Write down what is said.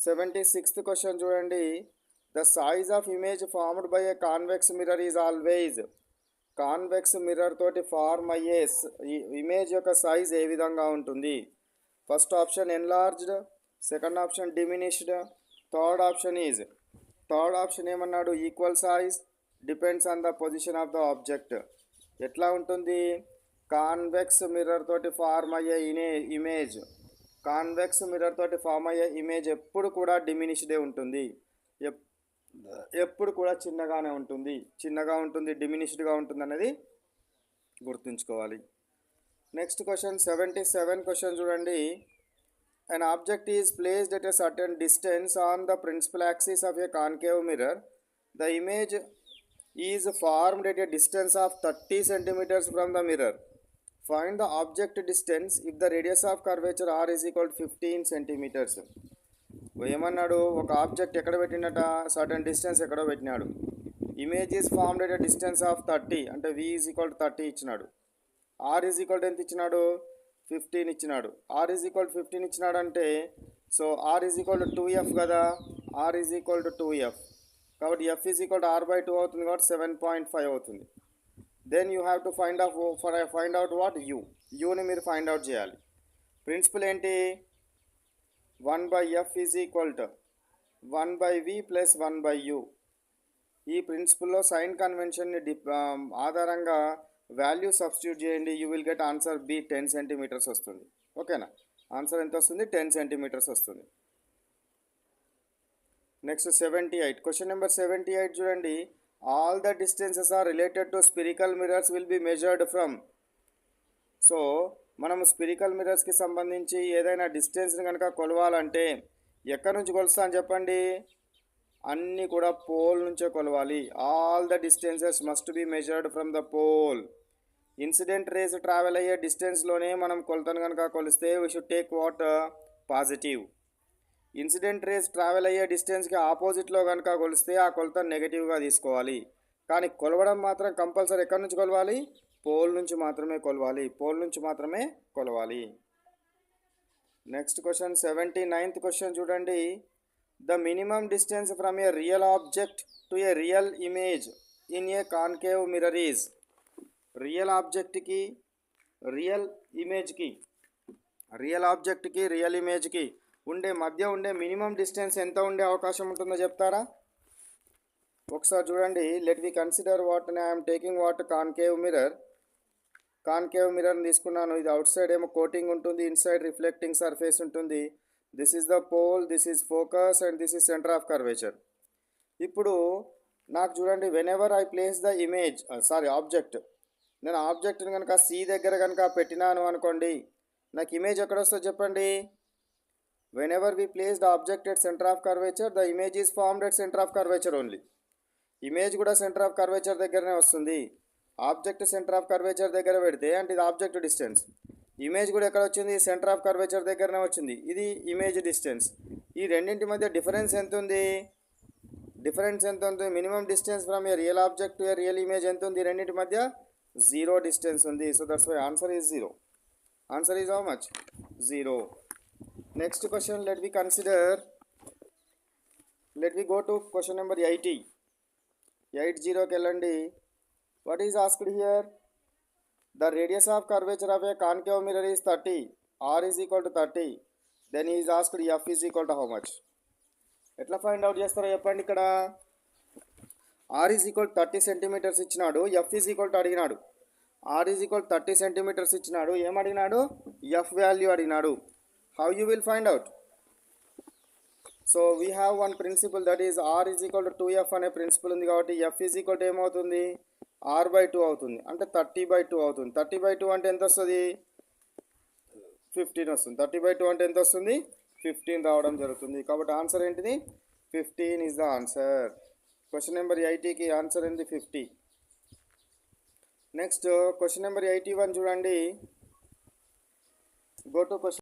76th question చూడండి. The size of image formed by a convex mirror is always. Convex mirror తోటి form అయ్యే image యొక్క size ఏ విధంగా ఉంటుంది? First option enlarged, second option diminished, third option ఏమన్నాడు? Equal size, depends on the position of the object. ఎట్లా ఉంటుంది? Convex mirror తోటి ఫార్మ్ అయ్యే ఇమేజ్ ఎప్పుడు కూడా డిమినిష్డే ఉంటుంది, ఎప్పుడు కూడా చిన్నగా ఉంటుంది, డిమినిష్డ్గా ఉంటుంది అనేది గుర్తుంచుకోవాలి. నెక్స్ట్ క్వశ్చన్ 77 క్వశ్చన్ చూడండి. An object is placed at a certain distance on the principal axis of a concave mirror. The image is formed at a distance of 30 centimeters from the mirror. Find the object distance if the radius of curvature r is equal to 15 centimeters. ఏమన్నాడు? ఒక object ఎక్కడ పెట్టినట? Certain distance ఎక్కడో పెట్టినాడు. Image is formed at a distance of 30, అంటే v is equal to 30 ఇచ్చినాడు. r is equal to ఎంత ఇచ్చినాడు? 15 ఇచ్చినాడు. r ఈజ్ ఈక్వల్ టు 15 ఇచ్చినాడు అంటే so r is equal to 2f కదా. r is equal to 2f కాబట్టి f is equal to r/2 అవుతుంది కాబట్టి 7.5 అవుతుంది. Then you have to find out what యూని మీరు ఫైండ్ అవుట్ చేయాలి. ప్రిన్సిపల్ ఏంటి? 1/f is equal to 1/v plus 1/u. ఈ ప్రిన్సిపల్లో సైన్ కన్వెన్షన్ని ఆధారంగా వాల్యూ సబ్స్టిట్యూట్ చేయండి. You will get answer b 10 centimetres వస్తుంది. ఓకేనా? ఆన్సర్ ఎంత వస్తుంది? 10 సెంటీమీటర్స్ వస్తుంది. నెక్స్ట్ 78 క్వశ్చన్ నెంబర్ 78 చూడండి. All the distances are related to spherical mirrors will be measured from. So మనము స్పిరికల్ మిర్రర్స్కి సంబంధించి ఏదైనా డిస్టెన్స్ని కనుక కొలవాలంటే ఎక్కడి నుంచి కొలుస్తా అని చెప్పండి? అన్నీ కూడా పోల్ నుంచే కొలవాలి. All the distances must be measured from the pole. Incident rays travel అయ్యే డిస్టెన్స్లోనే మనం కొలతను కనుక కొలిస్తే we should take what? Positive. Incident rays travel అయ్యే డిస్టెన్స్కి ఆపోజిట్లో కనుక కొలిస్తే ఆ కొలతను నెగిటివ్గా తీసుకోవాలి. కానీ కొలవడం మాత్రం కంపల్సరీ ఎక్కడి నుంచి కొలవాలి? పోల్ నుంచి మాత్రమే కొలవాలి. నెక్స్ట్ క్వశ్చన్ 79th క్వశ్చన్ చూడండి. The minimum distance from a real object to a real image in a concave mirror is. Real ఆబ్జెక్ట్కి రియల్ ఇమేజ్కి మధ్య ఉండే మినిమం డిస్టెన్స్ ఎంత ఉండే అవకాశం ఉంటుందో చెప్తారా? ఒకసారి చూడండి. Let we consider what I'm taking what concave మిర్రర్ని తీసుకున్నాను. ఇది అవుట్ సైడ్ ఏమో కోటింగ్ ఉంటుంది, ఇన్సైడ్ రిఫ్లెక్టింగ్ సర్ఫేస్ ఉంటుంది. This is the pole, this is focus and this is centre of curvature. ఇప్పుడు నాకు చూడండి, whenever I place the object, నేను ఆబ్జెక్ట్ని కనుక సి దగ్గర కనుక పెట్టినాను అనుకోండి, నాకు ఇమేజ్ ఎక్కడ వస్తుందో చెప్పండి? Whenever we place the object at centre of curvature the image is formed at centre of curvature only. Image కూడా సెంటర్ ఆఫ్ కర్వేచర్ దగ్గరనే వస్తుంది. ఆబ్జెక్ట్ సెంటర్ ఆఫ్ కర్వేచర్ దగ్గర పెడితే అంటే ఇది ఆబ్జెక్ట్ డిస్టెన్స్, ఇమేజ్ కూడా ఎక్కడ వచ్చింది? సెంటర్ ఆఫ్ కర్వేచర్ దగ్గరనే వచ్చింది. ఇది ఇమేజ్ డిస్టెన్స్. ఈ రెండింటి మధ్య డిఫరెన్స్ ఎంత ఉంది? Minimum distance from a real object to a real image ఎంత ఉంది? రెండింటి మధ్య 0 డిస్టెన్స్ ఉంది. So that's why answer is 0. Answer is how much? 0. Next question let we go to question number 80కి వెళ్ళండి. What is asked here? The radius of curvature of a concave mirror is 30. R is equal to 30. Then he is asked F is equal to how much? ఎట్లా find out చేస్తారో చెప్పండి. ఇక్కడ R is equal to 30 centimetres ఇచ్చినాడు, F is equal to అడిగినాడు. R is equal to 30 centimetres ఇచ్చినాడు, ఏమడిగినాడు? F value అడిగినాడు. How you will find out? So we have one principle, that is R is equal to 2F అనే principal ఉంది కాబట్టి F is equal to ఏమవుతుంది? R/2 అవుతుంది, అంటే 30/2 అవుతుంది. 30/2 అంటే ఎంత వస్తుంది? 15 వస్తుంది. 30/2 అంటే ఎంత వస్తుంది? 15 రావడం జరుగుతుంది. కాబట్టి ఆన్సర్ ఏంటిది? 15 is the answer. Question number 80కి ఆన్సర్ ఏంటి? 50. నెక్స్ట్ క్వశ్చన్ నెంబర్ 81 చూడండి. Go to question